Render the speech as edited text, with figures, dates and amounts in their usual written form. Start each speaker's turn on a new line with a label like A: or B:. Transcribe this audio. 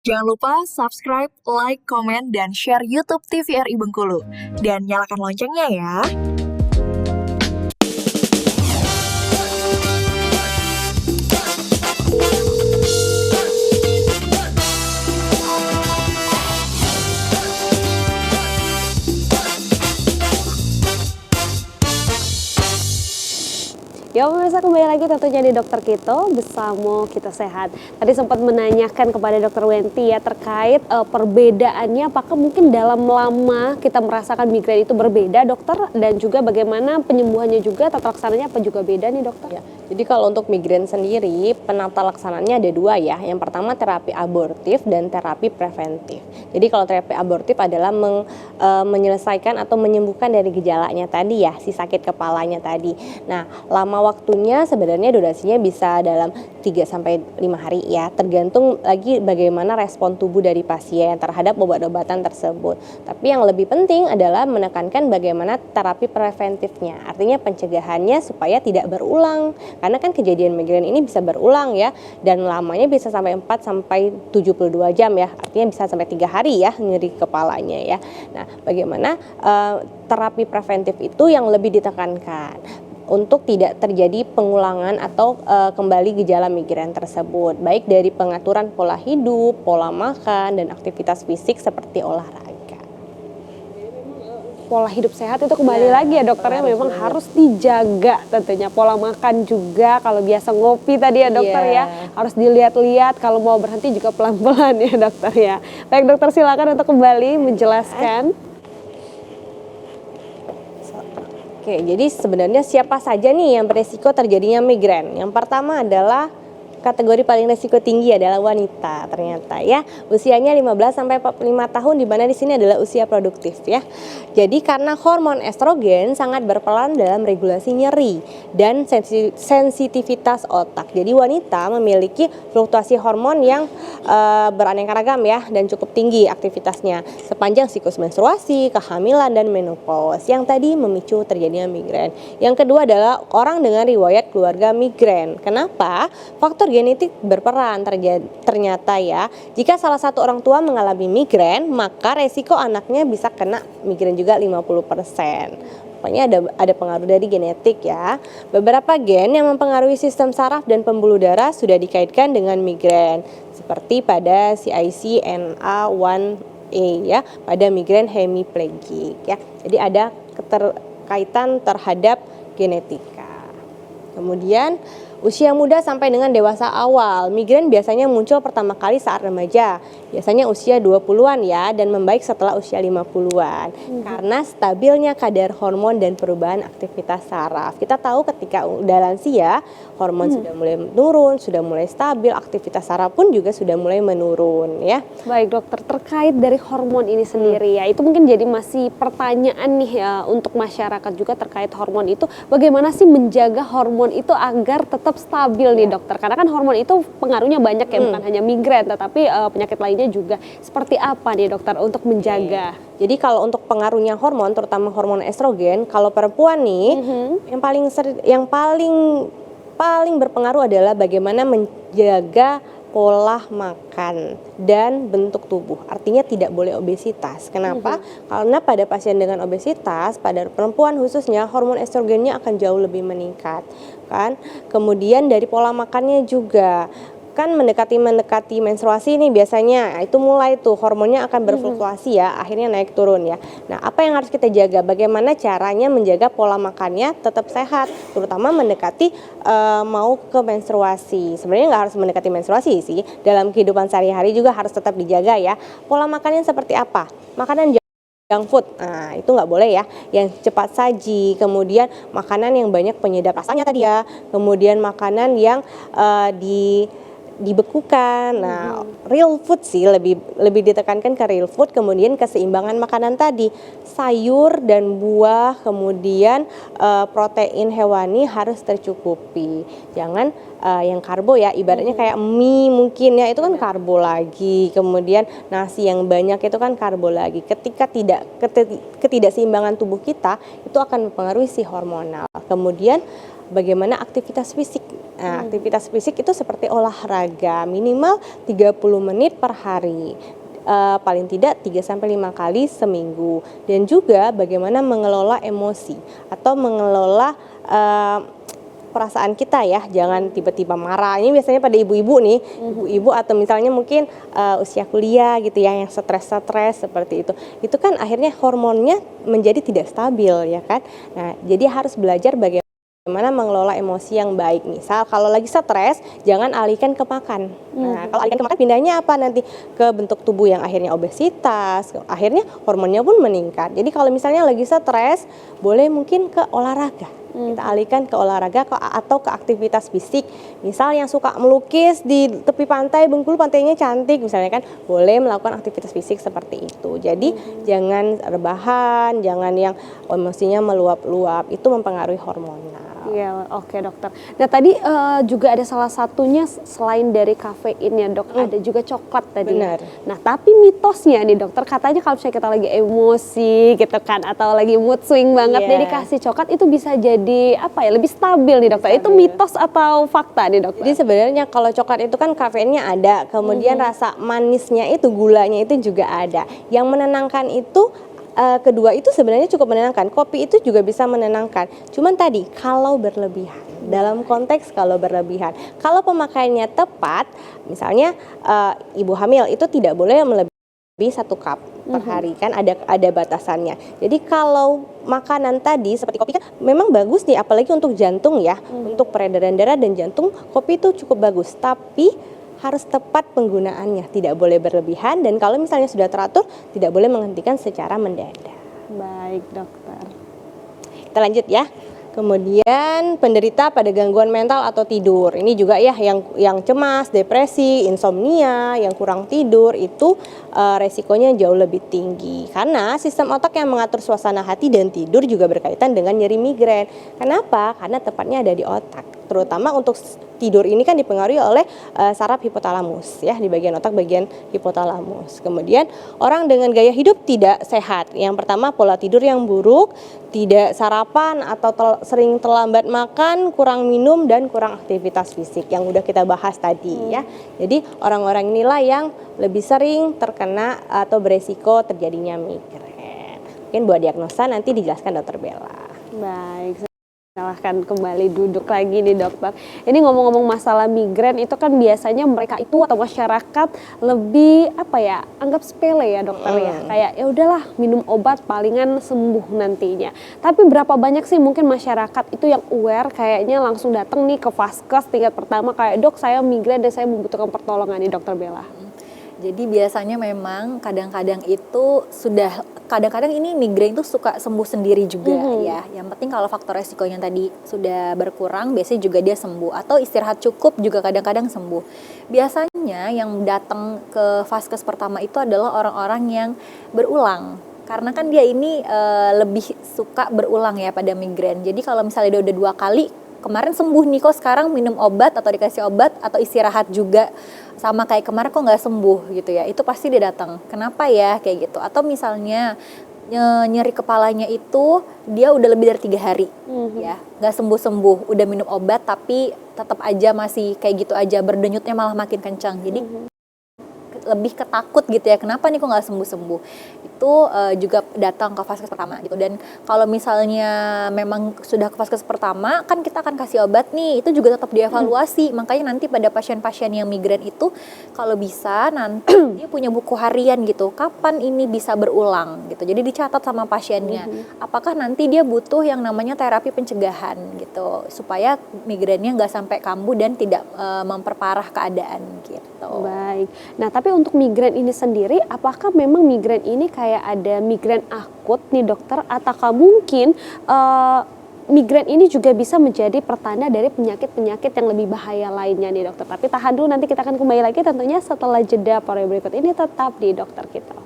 A: Jangan lupa subscribe, like, komen, dan share YouTube TVRI Bengkulu. Dan nyalakan loncengnya ya.
B: Ya pemirsa, kembali lagi tentunya di Dokter Kito bersama Kita Sehat. Tadi sempat menanyakan kepada Dokter Wenti ya terkait perbedaannya, apakah mungkin dalam lama kita merasakan migrain itu berbeda dokter, dan juga bagaimana penyembuhannya juga, tata laksananya apa juga beda nih dokter?
C: Ya, jadi kalau untuk migrain sendiri penata laksananya ada dua ya. Yang pertama terapi abortif dan terapi preventif. Jadi kalau terapi abortif adalah menyelesaikan atau menyembuhkan dari gejalanya tadi ya, si sakit kepalanya tadi. Nah, lama waktunya sebenarnya durasinya bisa dalam 3-5 hari ya, tergantung lagi bagaimana respon tubuh dari pasien terhadap obat-obatan tersebut. Tapi yang lebih penting adalah menekankan bagaimana terapi preventifnya, artinya pencegahannya supaya tidak berulang. Karena kan kejadian migrain ini bisa berulang ya, dan lamanya bisa sampai 4-72 jam ya, artinya bisa sampai 3 hari ya nyeri kepalanya ya. Nah, bagaimana terapi preventif itu yang lebih ditekankan untuk tidak terjadi pengulangan atau kembali gejala migrain tersebut, baik dari pengaturan pola hidup, pola makan, dan aktivitas fisik seperti olahraga.
B: Pola hidup sehat itu kembali lagi ya dokternya memang harus dijaga tentunya, pola makan juga, kalau biasa ngopi tadi ya dokter ya harus dilihat-lihat, kalau mau berhenti juga pelan-pelan ya dokter ya. Baik dokter, silakan untuk kembali menjelaskan.
C: Oke, jadi sebenarnya siapa saja nih yang beresiko terjadinya migrain? Yang pertama adalah kategori paling risiko tinggi adalah wanita ternyata ya. Usianya 15-45 tahun, di mana di sini adalah usia produktif ya. Jadi karena hormon estrogen sangat berperan dalam regulasi nyeri dan sensitivitas otak. Jadi wanita memiliki fluktuasi hormon yang beraneka ragam ya, dan cukup tinggi aktivitasnya sepanjang siklus menstruasi, kehamilan, dan menopause yang tadi memicu terjadinya migrain. Yang kedua adalah orang dengan riwayat keluarga migrain. Kenapa? Faktor genetik berperan ternyata ya. Jika salah satu orang tua mengalami migrain, maka resiko anaknya bisa kena migrain juga 50%. Pokoknya ada pengaruh dari genetik ya. Beberapa gen yang mempengaruhi sistem saraf dan pembuluh darah sudah dikaitkan dengan migrain, seperti pada CICNA1A ya, pada migrain hemiplegik ya. Jadi ada keterkaitan terhadap genetika. Kemudian usia muda sampai dengan dewasa awal. Migrain biasanya muncul pertama kali saat remaja, biasanya usia 20-an ya, dan membaik setelah usia 50-an. Karena stabilnya kadar hormon dan perubahan aktivitas saraf. Kita tahu ketika udah lansia, hormon sudah mulai menurun, sudah mulai stabil, aktivitas saraf pun juga sudah mulai menurun ya.
B: Baik dokter, terkait dari hormon ini sendiri ya, itu mungkin jadi masih pertanyaan nih ya untuk masyarakat juga terkait hormon itu. Bagaimana sih menjaga hormon itu agar tetap stabil nih dokter? Karena kan hormon itu pengaruhnya banyak ya, bukan hanya migrain tetapi penyakit lainnya juga. Seperti apa nih dokter untuk menjaga?
C: Jadi kalau untuk pengaruhnya hormon, terutama hormon estrogen, kalau perempuan nih yang paling berpengaruh adalah bagaimana menjaga pola makan dan bentuk tubuh. Artinya tidak boleh obesitas. Kenapa? Karena pada pasien dengan obesitas, pada perempuan khususnya, hormon estrogennya akan jauh lebih meningkat kan. Kemudian dari pola makannya juga, kan mendekati menstruasi nih biasanya, itu mulai tuh hormonnya akan berfluktuasi ya, akhirnya naik turun ya. Nah, apa yang harus kita jaga? Bagaimana caranya menjaga pola makannya tetap sehat, terutama mendekati mau ke menstruasi. Sebenarnya nggak harus mendekati menstruasi sih, dalam kehidupan sehari-hari juga harus tetap dijaga ya. Pola makannya seperti apa? Makanan junk food, nah itu nggak boleh ya, yang cepat saji, kemudian makanan yang banyak penyedap rasanya tadi ya, kemudian makanan yang dibekukan. Nah, real food sih lebih ditekankan ke real food, kemudian keseimbangan makanan tadi, sayur dan buah, kemudian protein hewani harus tercukupi. Jangan yang karbo ya, ibaratnya kayak mie mungkin ya, itu kan karbo lagi. Kemudian nasi yang banyak itu kan karbo lagi. Ketika ketidakseimbangan tubuh kita, itu akan mempengaruhi si hormonal. Kemudian bagaimana aktivitas fisik. Nah, aktivitas fisik itu seperti olahraga minimal 30 menit per hari. Paling tidak 3-5 kali seminggu, dan juga bagaimana mengelola emosi atau mengelola perasaan kita ya, jangan tiba-tiba marah. Ini biasanya pada ibu-ibu nih, ibu-ibu atau misalnya mungkin usia kuliah gitu ya, yang stres-stres seperti itu. Itu kan akhirnya hormonnya menjadi tidak stabil ya kan. Nah, jadi harus belajar bagaimana mengelola emosi yang baik. Misal kalau lagi stres, jangan alihkan ke makan. Nah, kalau alihkan ke makan, pindahnya apa nanti? Ke bentuk tubuh yang akhirnya obesitas, akhirnya hormonnya pun meningkat. Jadi kalau misalnya lagi stres, boleh mungkin ke olahraga. Kita alihkan ke olahraga atau ke aktivitas fisik. Misal yang suka melukis di tepi pantai, Bengkulu pantainya cantik misalnya kan, boleh melakukan aktivitas fisik seperti itu. Jadi jangan rebahan, jangan yang emosinya meluap-luap, itu mempengaruhi hormonal.
B: Iya, oke dokter. Nah tadi juga ada salah satunya selain dari kafein ya dok, ada juga coklat tadi.
C: Benar.
B: Nah tapi mitosnya nih dokter, katanya kalau misalnya kita lagi emosi gitu kan, atau lagi mood swing banget,
C: Iya.
B: dia dikasih coklat itu bisa jadi apa ya, lebih stabil nih dokter. Itu mitos atau fakta nih dokter?
C: Jadi sebenarnya kalau coklat itu kan kafeinnya ada, kemudian rasa manisnya itu, gulanya itu juga ada. Yang menenangkan itu kedua itu sebenarnya cukup menenangkan. Kopi itu juga bisa menenangkan. Cuman tadi kalau berlebihan. Dalam konteks kalau berlebihan. Kalau pemakaiannya tepat, misalnya ibu hamil itu tidak boleh melebihi 1 cup per hari, kan ada batasannya. Jadi kalau makanan tadi seperti kopi kan memang bagus nih, apalagi untuk jantung ya, untuk peredaran darah dan jantung, kopi itu cukup bagus. Tapi harus tepat penggunaannya, tidak boleh berlebihan, dan kalau misalnya sudah teratur, tidak boleh menghentikan secara mendadak.
B: Baik dokter.
C: Kita lanjut ya. Kemudian penderita pada gangguan mental atau tidur. Ini juga ya yang cemas, depresi, insomnia, yang kurang tidur itu resikonya jauh lebih tinggi. Karena sistem otak yang mengatur suasana hati dan tidur juga berkaitan dengan nyeri migrain. Kenapa? Karena tepatnya ada di otak. Terutama untuk tidur ini kan dipengaruhi oleh saraf hipotalamus ya, di bagian otak bagian hipotalamus. Kemudian orang dengan gaya hidup tidak sehat. Yang pertama pola tidur yang buruk, tidak sarapan atau sering terlambat makan, kurang minum dan kurang aktivitas fisik yang udah kita bahas tadi ya. Jadi orang-orang inilah yang lebih sering terkena atau beresiko terjadinya migrain. Mungkin buat diagnosa nanti dijelaskan Dokter Bella.
B: Baik. Silahkan kembali duduk lagi nih dokter. Ini ngomong-ngomong masalah migrain itu kan biasanya mereka itu atau masyarakat lebih apa ya, anggap sepele ya dokter ya. Kayak ya udahlah minum obat palingan sembuh nantinya. Tapi berapa banyak sih mungkin masyarakat itu yang aware kayaknya langsung datang nih ke Vaskes tingkat pertama kayak dok saya migrain dan saya membutuhkan pertolongan nih dokter Bella.
A: Jadi biasanya memang kadang-kadang itu kadang-kadang ini migrain itu suka sembuh sendiri juga ya. Yang penting kalau faktor resikonya tadi sudah berkurang, biasanya juga dia sembuh. Atau istirahat cukup juga kadang-kadang sembuh. Biasanya yang datang ke Vaskes pertama itu adalah orang-orang yang berulang. Karena kan dia ini lebih suka berulang ya pada migrain. Jadi kalau misalnya dia udah 2 kali, kemarin sembuh nih kok sekarang minum obat atau dikasih obat atau istirahat juga sama kayak kemarin kok nggak sembuh gitu ya, itu pasti dia datang. Kenapa ya kayak gitu? Atau misalnya nyeri kepalanya itu dia udah lebih dari 3 hari ya nggak sembuh-sembuh, udah minum obat tapi tetap aja masih kayak gitu aja, berdenyutnya malah makin kencang. Jadi lebih ketakut gitu ya, kenapa nih kok nggak sembuh-sembuh, itu juga datang ke Vaskes pertama gitu. Dan kalau misalnya memang sudah ke Vaskes pertama kan kita akan kasih obat nih, itu juga tetap dievaluasi. Makanya nanti pada pasien-pasien yang migrain itu kalau bisa nanti dia punya buku harian gitu, kapan ini bisa berulang gitu, jadi dicatat sama pasiennya apakah nanti dia butuh yang namanya terapi pencegahan gitu, supaya migrainnya nggak sampai kambuh dan tidak memperparah keadaan gitu.
B: Baik. Nah, tapi untuk migrain ini sendiri, apakah memang migrain ini kayak ada migrain akut nih dokter, ataukah mungkin migrain ini juga bisa menjadi pertanda dari penyakit-penyakit yang lebih bahaya lainnya nih dokter? Tapi tahan dulu, nanti kita akan kembali lagi tentunya setelah jeda program berikut ini, tetap di Dokter Kita.